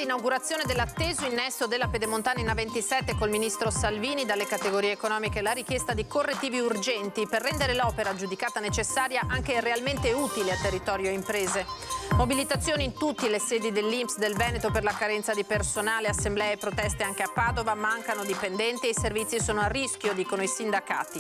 l'inaugurazione dell'atteso innesto della Pedemontana in A27 col ministro Salvini. Dalle categorie economiche la richiesta di correttivi urgenti per rendere l'opera giudicata necessaria anche realmente utile a territorio e imprese. Mobilitazioni in tutte le sedi dell'INPS del Veneto per la carenza di personale, assemblee e proteste anche a Padova, mancano dipendenti e i servizi sono a rischio, dicono i sindacati.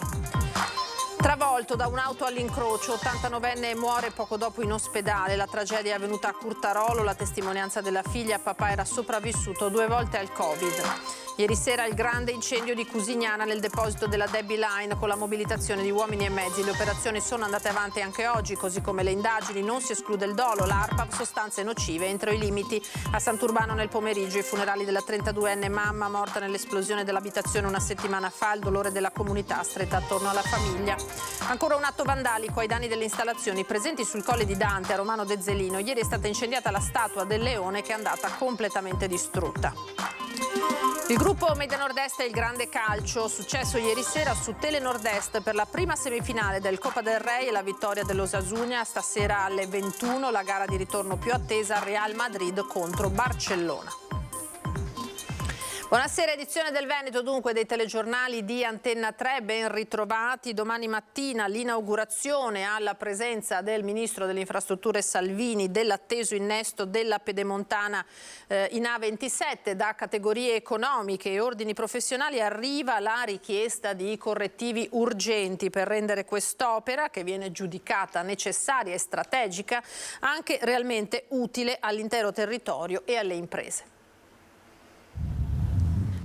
Travolto da un'auto all'incrocio, 89enne muore poco dopo in ospedale. La tragedia è avvenuta a Curtarolo, la testimonianza della figlia: papà era sopravvissuto 2 volte al Covid. Ieri sera il grande incendio di Cusignana nel deposito della Debbie Line con la mobilitazione di uomini e mezzi. Le operazioni sono andate avanti anche oggi, così come le indagini. Non si esclude il dolo, l'ARPA, sostanze nocive entro i limiti. A Sant'Urbano nel pomeriggio i funerali della 32enne mamma morta nell'esplosione dell'abitazione una settimana fa, il dolore della comunità stretta attorno alla famiglia. Ancora un atto vandalico ai danni delle installazioni presenti sul Colle di Dante a Romano Dezzelino. Ieri è stata incendiata la statua del leone che è andata completamente distrutta. Il gruppo Media Nord-Est e il grande calcio, successo ieri sera su Tele Nord-Est per la prima semifinale del Copa del Rey e la vittoria dell'Osasuna. Stasera alle 21 la gara di ritorno più attesa, Real Madrid contro Barcellona. Buonasera, edizione del Veneto dunque dei telegiornali di Antenna 3, ben ritrovati. Domani mattina l'inaugurazione alla presenza del Ministro delle Infrastrutture Salvini dell'atteso innesto della Pedemontana in A27. Da categorie economiche e ordini professionali arriva la richiesta di correttivi urgenti per rendere quest'opera, che viene giudicata necessaria e strategica, anche realmente utile all'intero territorio e alle imprese.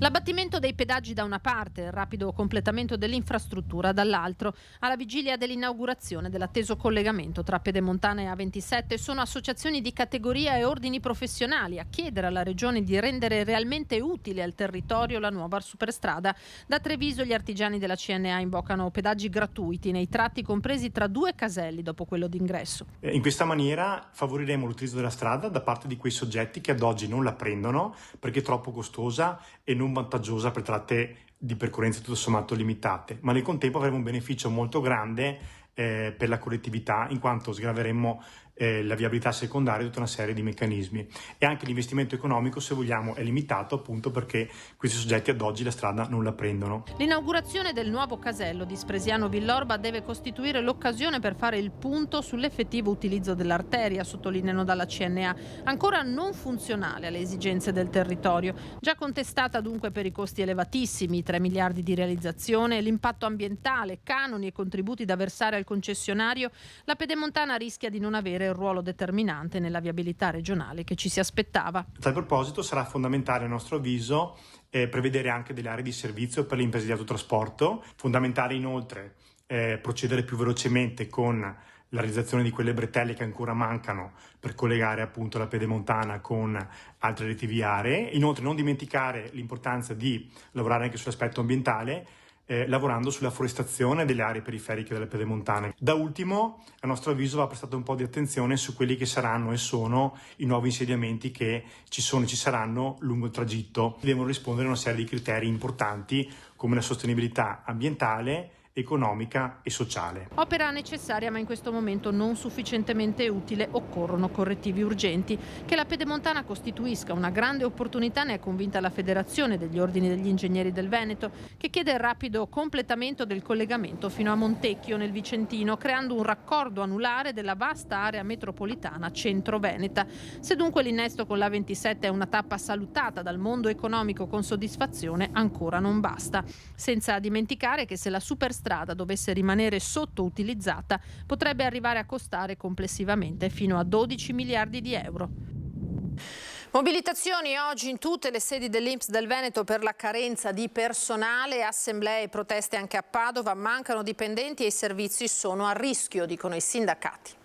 L'abbattimento dei pedaggi da una parte, il rapido completamento dell'infrastruttura dall'altro. Alla vigilia dell'inaugurazione dell'atteso collegamento tra Pedemontana e A27 sono associazioni di categoria e ordini professionali a chiedere alla Regione di rendere realmente utile al territorio la nuova superstrada. Da Treviso gli artigiani della CNA invocano pedaggi gratuiti nei tratti compresi tra 2 caselli dopo quello d'ingresso. In questa maniera favoriremo l'utilizzo della strada da parte di quei soggetti che ad oggi non la prendono perché è troppo costosa e non vantaggiosa per tratte di percorrenze tutto sommato limitate, ma nel contempo avremo un beneficio molto grande per la collettività, in quanto sgraveremmo la viabilità secondaria di tutta una serie di meccanismi, e anche l'investimento economico, se vogliamo, è limitato appunto perché questi soggetti ad oggi la strada non la prendono. L'inaugurazione del nuovo casello di Spresiano Villorba deve costituire l'occasione per fare il punto sull'effettivo utilizzo dell'arteria, sottolineano dalla CNA, ancora non funzionale alle esigenze del territorio, già contestata dunque per i costi elevatissimi, 3 miliardi di realizzazione, l'impatto ambientale, canoni e contributi da versare al concessionario. La Pedemontana rischia di non avere il ruolo determinante nella viabilità regionale che ci si aspettava. A tal proposito sarà fondamentale, a nostro avviso, prevedere anche delle aree di servizio per le imprese di autotrasporto. Fondamentale inoltre procedere più velocemente con la realizzazione di quelle bretelle che ancora mancano per collegare appunto la Pedemontana con altre reti viarie. Inoltre non dimenticare l'importanza di lavorare anche sull'aspetto ambientale, lavorando sulla forestazione delle aree periferiche della Pedemontana. Da ultimo, a nostro avviso, va prestato un po' di attenzione su quelli che saranno e sono i nuovi insediamenti che ci sono e ci saranno lungo il tragitto. Devono rispondere a una serie di criteri importanti come la sostenibilità ambientale, economica e sociale. Opera necessaria ma in questo momento non sufficientemente utile, occorrono correttivi urgenti. Che la Pedemontana costituisca una grande opportunità ne è convinta la Federazione degli Ordini degli Ingegneri del Veneto, che chiede il rapido completamento del collegamento fino a Montecchio nel Vicentino, creando un raccordo anulare della vasta area metropolitana centro-veneta. Se dunque l'innesto con l'A27 è una tappa salutata dal mondo economico con soddisfazione, ancora non basta. Senza dimenticare che se la superstrada dovesse rimanere sottoutilizzata potrebbe arrivare a costare complessivamente fino a 12 miliardi di euro. Mobilitazioni oggi in tutte le sedi dell'INPS del Veneto per la carenza di personale, assemblee e proteste anche a Padova, mancano dipendenti e i servizi sono a rischio, dicono i sindacati.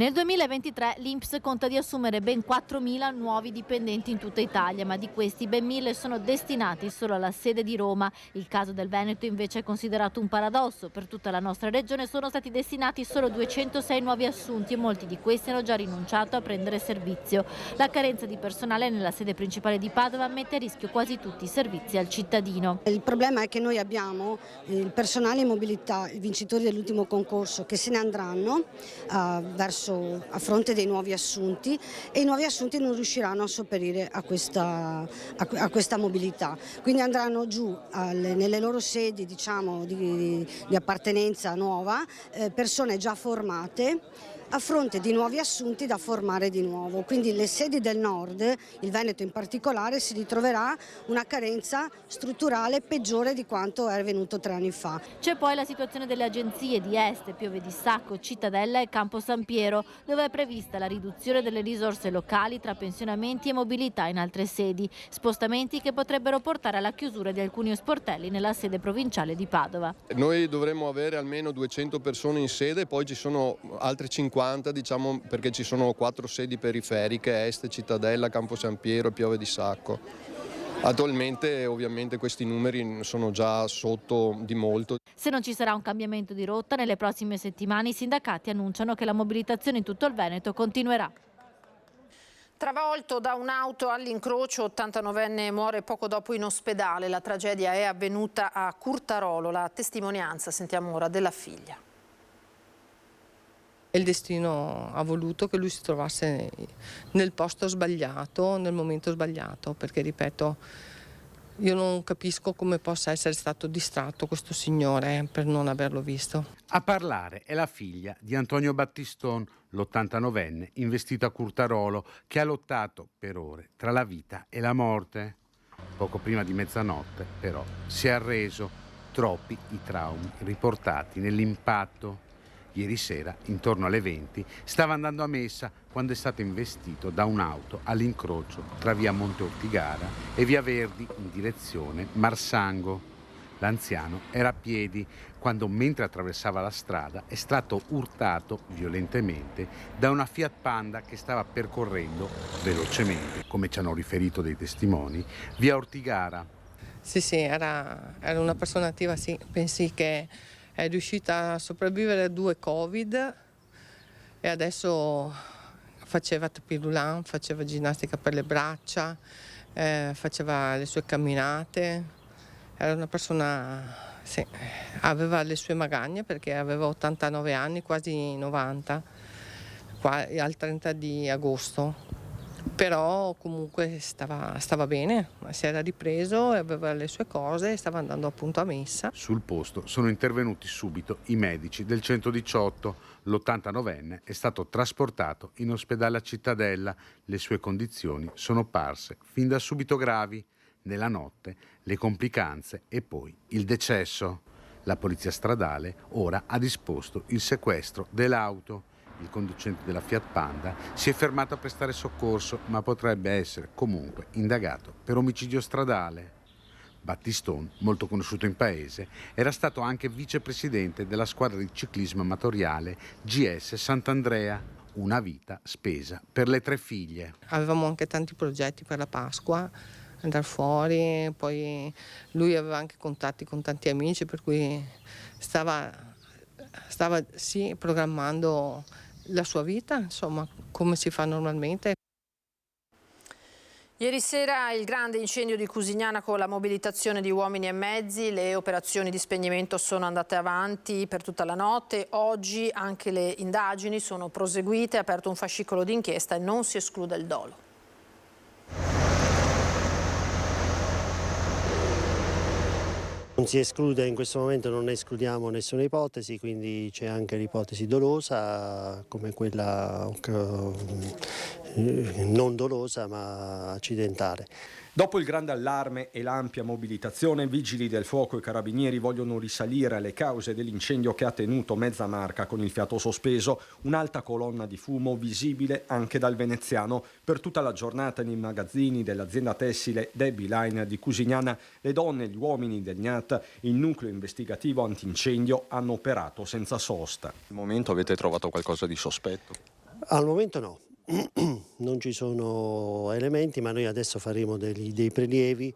Nel 2023 l'INPS conta di assumere ben 4.000 nuovi dipendenti in tutta Italia, ma di questi ben 1.000 sono destinati solo alla sede di Roma. Il caso del Veneto invece è considerato un paradosso. Per tutta la nostra regione sono stati destinati solo 206 nuovi assunti e molti di questi hanno già rinunciato a prendere servizio. La carenza di personale nella sede principale di Padova mette a rischio quasi tutti i servizi al cittadino. Il problema è che noi abbiamo il personale in mobilità, i vincitori dell'ultimo concorso, che se ne andranno verso adesso a fronte dei nuovi assunti, e i nuovi assunti non riusciranno a sopperire a questa mobilità. Quindi andranno giù nelle loro sedi, diciamo, di appartenenza nuova, persone già formate a fronte di nuovi assunti da formare di nuovo. Quindi le sedi del nord, il Veneto in particolare, si ritroverà una carenza strutturale peggiore di quanto è avvenuto 3 anni fa. C'è poi la situazione delle agenzie di Este, Pieve di Sacco, Cittadella e Campo San Piero, dove è prevista la riduzione delle risorse locali tra pensionamenti e mobilità in altre sedi, spostamenti che potrebbero portare alla chiusura di alcuni sportelli nella sede provinciale di Padova. Noi dovremmo avere almeno 200 persone in sede, poi ci sono altre 50, diciamo, perché ci sono 4 sedi periferiche: Este, Cittadella, Campo San Piero e Pieve di Sacco. Attualmente ovviamente questi numeri sono già sotto di molto. Se non ci sarà un cambiamento di rotta, nelle prossime settimane i sindacati annunciano che la mobilitazione in tutto il Veneto continuerà. Travolto da un'auto all'incrocio, 89enne muore poco dopo in ospedale. La tragedia è avvenuta a Curtarolo. La testimonianza, sentiamo ora, della figlia. Il destino ha voluto che lui si trovasse nel posto sbagliato, nel momento sbagliato, perché, ripeto, io non capisco come possa essere stato distratto questo signore per non averlo visto. A parlare è la figlia di Antonio Battiston, l'89enne investito a Curtarolo, che ha lottato per ore tra la vita e la morte. Poco prima di mezzanotte, però, si è arreso. Troppi i traumi riportati nell'impatto. Ieri sera, intorno alle 20, stava andando a messa quando è stato investito da un'auto all'incrocio tra via Monte Ortigara e via Verdi in direzione Marsango. L'anziano era a piedi quando, mentre attraversava la strada, è stato urtato violentemente da una Fiat Panda che stava percorrendo velocemente, come ci hanno riferito dei testimoni, via Ortigara. Sì, era una persona attiva, sì. Pensi che è riuscita a sopravvivere a 2 Covid e adesso faceva tapis roulant, faceva ginnastica per le braccia, faceva le sue camminate. Era una persona, sì, aveva le sue magagne perché aveva 89 anni, quasi 90, al 30 di agosto. Però comunque stava bene, si era ripreso e aveva le sue cose e stava andando appunto a messa. Sul posto sono intervenuti subito i medici del 118. L'89enne è stato trasportato in ospedale a Cittadella. Le sue condizioni sono parse fin da subito gravi. Nella notte le complicanze e poi il decesso. La polizia stradale ora ha disposto il sequestro dell'auto. Il conducente della Fiat Panda si è fermato a prestare soccorso, ma potrebbe essere comunque indagato per omicidio stradale. Battiston, molto conosciuto in paese, era stato anche vicepresidente della squadra di ciclismo amatoriale GS Sant'Andrea. Una vita spesa per le 3 figlie. Avevamo anche tanti progetti per la Pasqua, andare fuori, poi lui aveva anche contatti con tanti amici, per cui stava sì programmando la sua vita, insomma, come si fa normalmente. Ieri sera il grande incendio di Cusignana con la mobilitazione di uomini e mezzi. Le operazioni di spegnimento sono andate avanti per tutta la notte. Oggi anche le indagini sono proseguite, è aperto un fascicolo d'inchiesta e non si esclude il dolo. Non si esclude in questo momento, non escludiamo nessuna ipotesi, quindi c'è anche l'ipotesi dolosa come quella non dolosa ma accidentale. Dopo il grande allarme e l'ampia mobilitazione, vigili del fuoco e carabinieri vogliono risalire alle cause dell'incendio che ha tenuto mezza Marca con il fiato sospeso, un'alta colonna di fumo visibile anche dal veneziano. Per tutta la giornata nei magazzini dell'azienda tessile Debbie Line di Cusignana, le donne e gli uomini del GNAT, il nucleo investigativo antincendio, hanno operato senza sosta. Al momento avete trovato qualcosa di sospetto? Al momento no. Non ci sono elementi, ma noi adesso faremo dei prelievi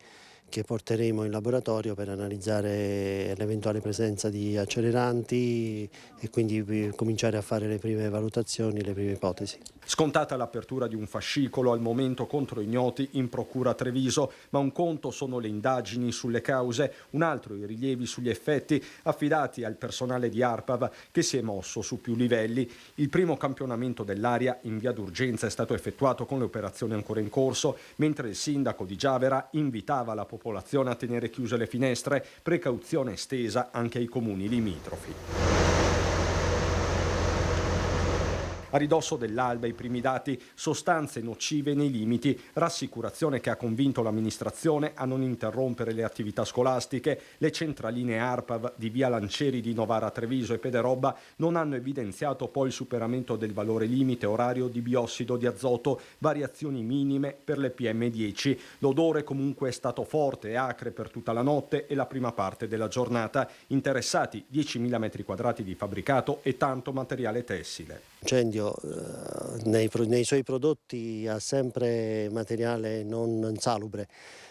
che porteremo in laboratorio per analizzare l'eventuale presenza di acceleranti e quindi cominciare a fare le prime valutazioni, le prime ipotesi. Scontata l'apertura di un fascicolo al momento contro ignoti in procura Treviso, ma un conto sono le indagini sulle cause, un altro i rilievi sugli effetti affidati al personale di ARPAV che si è mosso su più livelli. Il primo campionamento dell'area in via d'urgenza è stato effettuato con le operazioni ancora in corso, mentre il sindaco di Giavera invitava la popolazione a tenere chiuse le finestre, precauzione estesa anche ai comuni limitrofi. A ridosso dell'alba i primi dati, sostanze nocive nei limiti, rassicurazione che ha convinto l'amministrazione a non interrompere le attività scolastiche. Le centraline ARPAV di via Lancieri di Novara Treviso e Pederobba non hanno evidenziato poi il superamento del valore limite orario di biossido di azoto, variazioni minime per le PM10. L'odore comunque è stato forte e acre per tutta la notte e la prima parte della giornata. Interessati 10.000 metri quadrati di fabbricato e tanto materiale tessile. L'incendio nei suoi prodotti ha sempre materiale non salubre,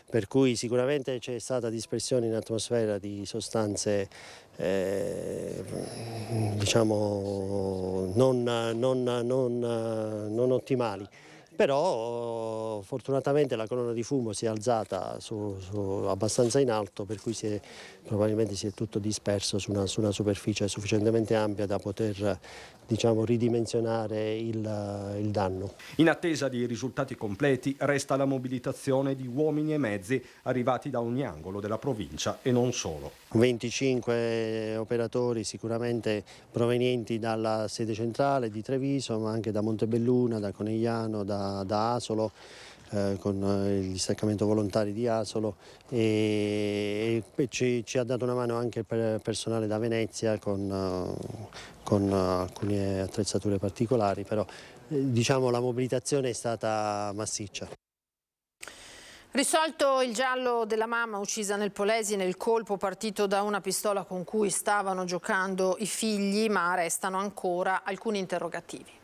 per cui sicuramente c'è stata dispersione in atmosfera di sostanze diciamo non ottimali. Però fortunatamente la colonna di fumo si è alzata abbastanza in alto, per cui probabilmente si è tutto disperso su una superficie sufficientemente ampia da poter ridimensionare il danno. In attesa di risultati completi resta la mobilitazione di uomini e mezzi arrivati da ogni angolo della provincia e non solo. 25 operatori sicuramente provenienti dalla sede centrale di Treviso, ma anche da Montebelluna, da Conegliano, da Asolo, con il distaccamento volontari di Asolo, e ci ha dato una mano anche il personale da Venezia con alcune attrezzature particolari, però la mobilitazione è stata massiccia. Risolto il giallo della mamma uccisa nel Polesine, il colpo partito da una pistola con cui stavano giocando i figli, ma restano ancora alcuni interrogativi.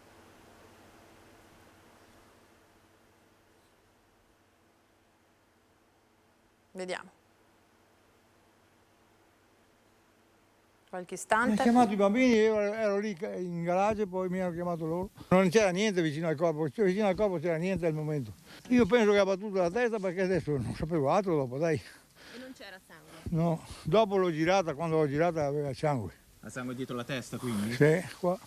Vediamo. Qualche istante. Mi hanno chiamato i bambini, io ero lì in garage, poi mi hanno chiamato loro. Non c'era niente vicino al corpo c'era niente al momento. Io penso che ha battuto la testa, perché adesso non sapevo altro dopo, dai. E non c'era sangue? No, dopo l'ho girata, quando l'ho girata aveva sangue. Ha sangue dietro la testa, quindi? Sì, qua.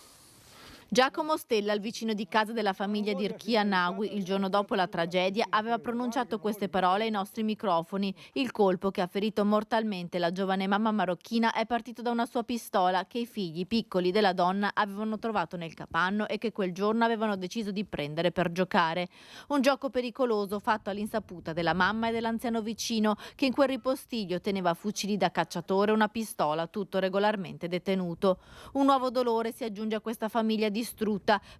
Giacomo Stella, il vicino di casa della famiglia di Irchia Nagui, il giorno dopo la tragedia, aveva pronunciato queste parole ai nostri microfoni. Il colpo che ha ferito mortalmente la giovane mamma marocchina è partito da una sua pistola che i figli piccoli della donna avevano trovato nel capanno e che quel giorno avevano deciso di prendere per giocare. Un gioco pericoloso fatto all'insaputa della mamma e dell'anziano vicino, che in quel ripostiglio teneva fucili da cacciatore e una pistola, tutto regolarmente detenuto. Un nuovo dolore si aggiunge a questa famiglia distrutta.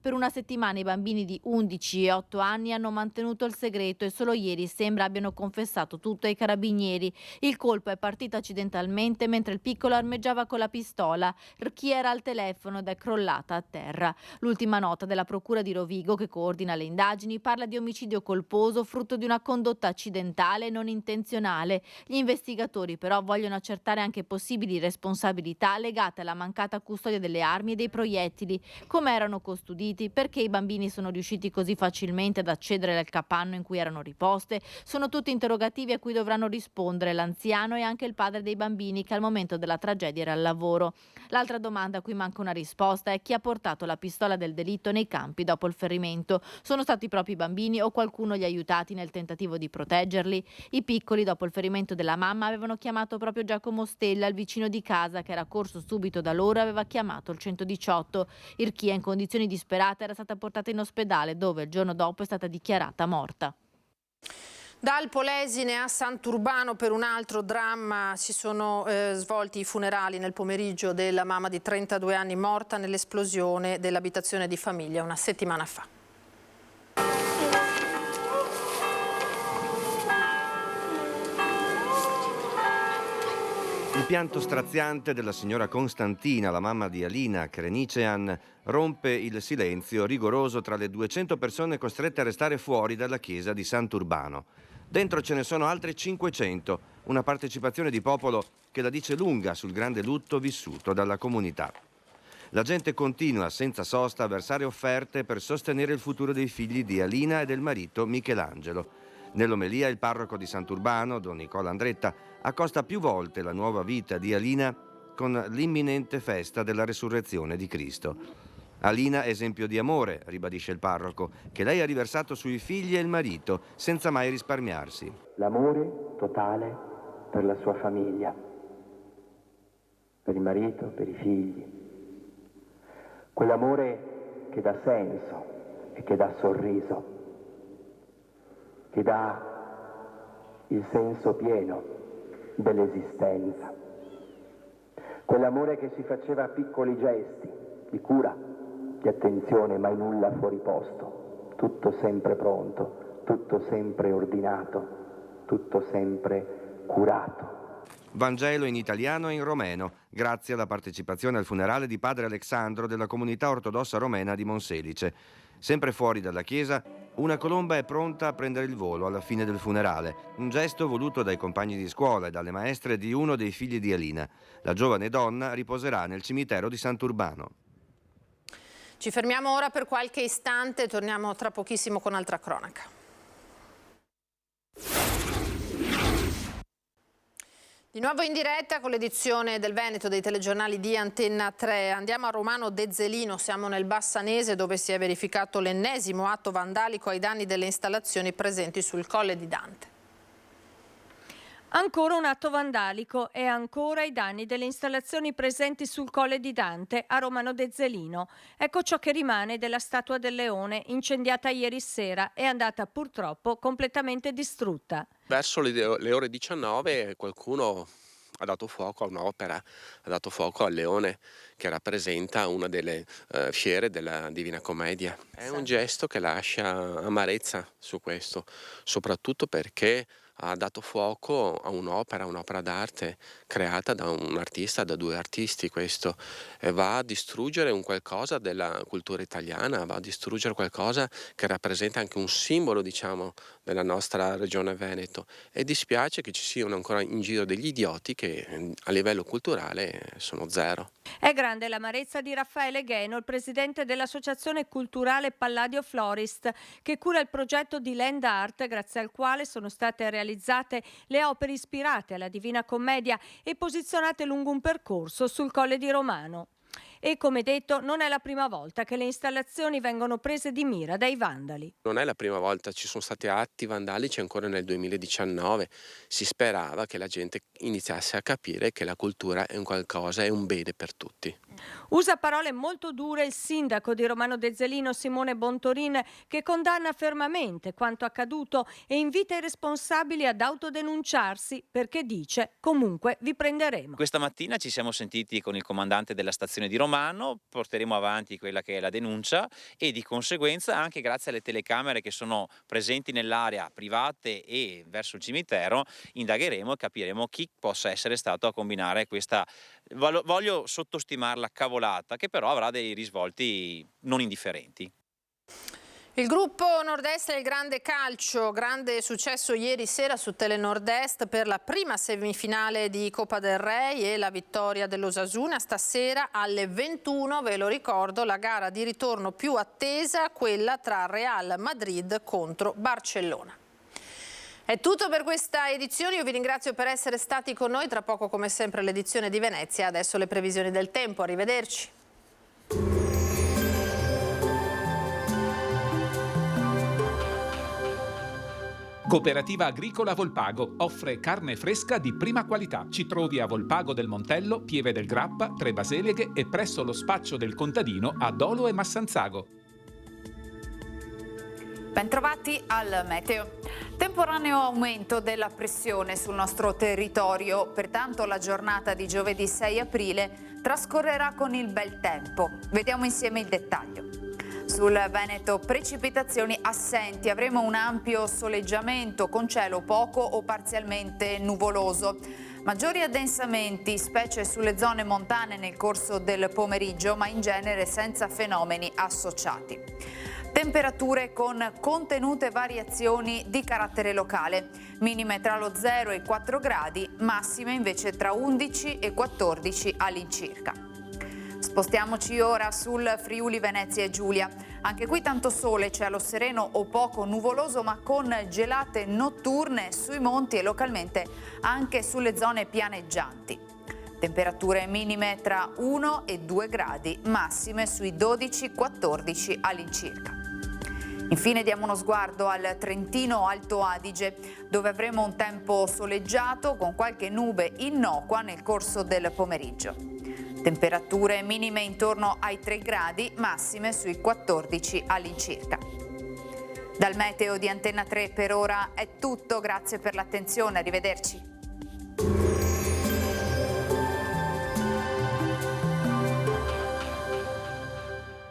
Per una settimana i bambini di 11 e 8 anni hanno mantenuto il segreto e solo ieri sembra abbiano confessato tutto ai carabinieri. Il colpo è partito accidentalmente mentre il piccolo armeggiava con la pistola. Chi era al telefono ed è crollata a terra. L'ultima nota della procura di Rovigo, che coordina le indagini, parla di omicidio colposo frutto di una condotta accidentale e non intenzionale. Gli investigatori però vogliono accertare anche possibili responsabilità legate alla mancata custodia delle armi e dei proiettili. Come erano custoditi, perché i bambini sono riusciti così facilmente ad accedere al capanno in cui erano riposte, sono tutti interrogativi a cui dovranno rispondere l'anziano e anche il padre dei bambini, che al momento della tragedia era al lavoro. L'altra domanda a cui manca una risposta è chi ha portato la pistola del delitto nei campi dopo il ferimento. Sono stati proprio i bambini o qualcuno li ha aiutati nel tentativo di proteggerli? I piccoli, dopo il ferimento della mamma, avevano chiamato proprio Giacomo Stella, il vicino di casa, che era corso subito da loro e aveva chiamato il 118. Irchia, in condizioni disperate, era stata portata in ospedale, dove il giorno dopo è stata dichiarata morta. Dal Polesine a Sant'Urbano per un altro dramma si sono svolti i funerali nel pomeriggio della mamma di 32 anni morta nell'esplosione dell'abitazione di famiglia una settimana fa. Il pianto straziante della signora Costantina, la mamma di Alina Krenician, rompe il silenzio rigoroso tra le 200 persone costrette a restare fuori dalla chiesa di Sant'Urbano. Dentro ce ne sono altri 500, una partecipazione di popolo che la dice lunga sul grande lutto vissuto dalla comunità. La gente continua senza sosta a versare offerte per sostenere il futuro dei figli di Alina e del marito Michelangelo. Nell'omelia il parroco di Sant'Urbano, don Nicola Andretta, accosta più volte la nuova vita di Alina con l'imminente festa della resurrezione di Cristo. Alina è esempio di amore, ribadisce il parroco, che lei ha riversato sui figli e il marito, senza mai risparmiarsi. L'amore totale per la sua famiglia, per il marito, per i figli. Quell'amore che dà senso e che dà sorriso, che dà il senso pieno dell'esistenza. Quell'amore che si faceva a piccoli gesti di cura, di attenzione, mai nulla fuori posto, tutto sempre pronto, tutto sempre ordinato, tutto sempre curato. Vangelo in italiano e in romeno, grazie alla partecipazione al funerale di padre Alessandro della comunità ortodossa romena di Monselice. Sempre fuori dalla chiesa, una colomba è pronta a prendere il volo alla fine del funerale, un gesto voluto dai compagni di scuola e dalle maestre di uno dei figli di Alina. La giovane donna riposerà nel cimitero di Sant'Urbano. Ci fermiamo ora per qualche istante, torniamo tra pochissimo con altra cronaca. Di nuovo in diretta con l'edizione del Veneto dei telegiornali di Antenna 3. Andiamo a Romano Dezzelino, siamo nel Bassanese dove si è verificato l'ennesimo atto vandalico ai danni delle installazioni presenti sul Colle di Dante. Ancora un atto vandalico e ancora i danni delle installazioni presenti sul Colle di Dante a Romano Dezzelino. Ecco ciò che rimane della Statua del Leone, incendiata ieri sera e andata purtroppo completamente distrutta. Verso le ore 19 qualcuno ha dato fuoco a un'opera, ha dato fuoco al leone che rappresenta una delle fiere della Divina Commedia. È un gesto che lascia amarezza su questo, soprattutto perché ha dato fuoco a un'opera d'arte creata da un artista, da due artisti. Questo va a distruggere un qualcosa della cultura italiana, va a distruggere qualcosa che rappresenta anche un simbolo, diciamo, della nostra regione Veneto, e dispiace che ci siano ancora in giro degli idioti che a livello culturale sono zero. È grande l'amarezza di Raffaele Gheno, il presidente dell'associazione culturale Palladio Florist, che cura il progetto di Land Art, grazie al quale sono state realizzate le opere ispirate alla Divina Commedia e posizionate lungo un percorso sul Colle di Romano. E come detto, non è la prima volta che le installazioni vengono prese di mira dai vandali. Non è la prima volta, ci sono stati atti vandalici ancora nel 2019. Si sperava che la gente iniziasse a capire che la cultura è un qualcosa, è un bene per tutti. Usa parole molto dure il sindaco di Romano Dezzelino Simone Bontorin, che condanna fermamente quanto accaduto e invita i responsabili ad autodenunciarsi perché dice: comunque vi prenderemo. Questa mattina ci siamo sentiti con il comandante della stazione di Romano, porteremo avanti quella che è la denuncia e di conseguenza, anche grazie alle telecamere che sono presenti nell'area private e verso il cimitero, indagheremo e capiremo chi possa essere stato a combinare questa, voglio sottostimarla, cavolata, che però avrà dei risvolti non indifferenti. Il gruppo Nord-Est e il grande calcio, grande successo ieri sera su Tele Nord-Est per la prima semifinale di Coppa del Re e la vittoria dell'Osasuna. Stasera alle 21, ve lo ricordo, la gara di ritorno più attesa, quella tra Real Madrid contro Barcellona. È tutto per questa edizione, io vi ringrazio per essere stati con noi, tra poco come sempre l'edizione di Venezia, adesso le previsioni del tempo, arrivederci. Cooperativa Agricola Volpago offre carne fresca di prima qualità. Ci trovi a Volpago del Montello, Pieve del Grappa, Tre Baseleghe e presso lo spaccio del contadino a Dolo e Massanzago. Bentrovati al meteo. Temporaneo aumento della pressione sul nostro territorio, pertanto la giornata di giovedì 6 aprile trascorrerà con il bel tempo. Vediamo insieme il dettaglio. Sul Veneto precipitazioni assenti, avremo un ampio soleggiamento con cielo poco o parzialmente nuvoloso. Maggiori addensamenti, specie sulle zone montane nel corso del pomeriggio, ma in genere senza fenomeni associati. Temperature con contenute variazioni di carattere locale, minime tra lo 0 e i 4 gradi, massime invece tra 11 e 14 all'incirca. Spostiamoci ora sul Friuli Venezia e Giulia. Anche qui tanto sole, cielo sereno o poco nuvoloso, ma con gelate notturne sui monti e localmente anche sulle zone pianeggianti. Temperature minime tra 1 e 2 gradi, massime sui 12-14 all'incirca. Infine diamo uno sguardo al Trentino Alto Adige, dove avremo un tempo soleggiato con qualche nube innocua nel corso del pomeriggio. Temperature minime intorno ai 3 gradi, massime sui 14 all'incirca. Dal meteo di Antenna 3 per ora è tutto, grazie per l'attenzione, arrivederci.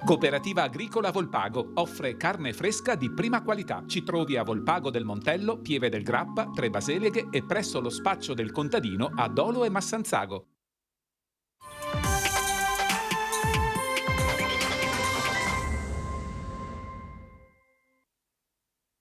Cooperativa Agricola Volpago offre carne fresca di prima qualità. Ci trovi a Volpago del Montello, Pieve del Grappa, Tre Baseleghe e presso lo spaccio del contadino a Dolo e Massanzago.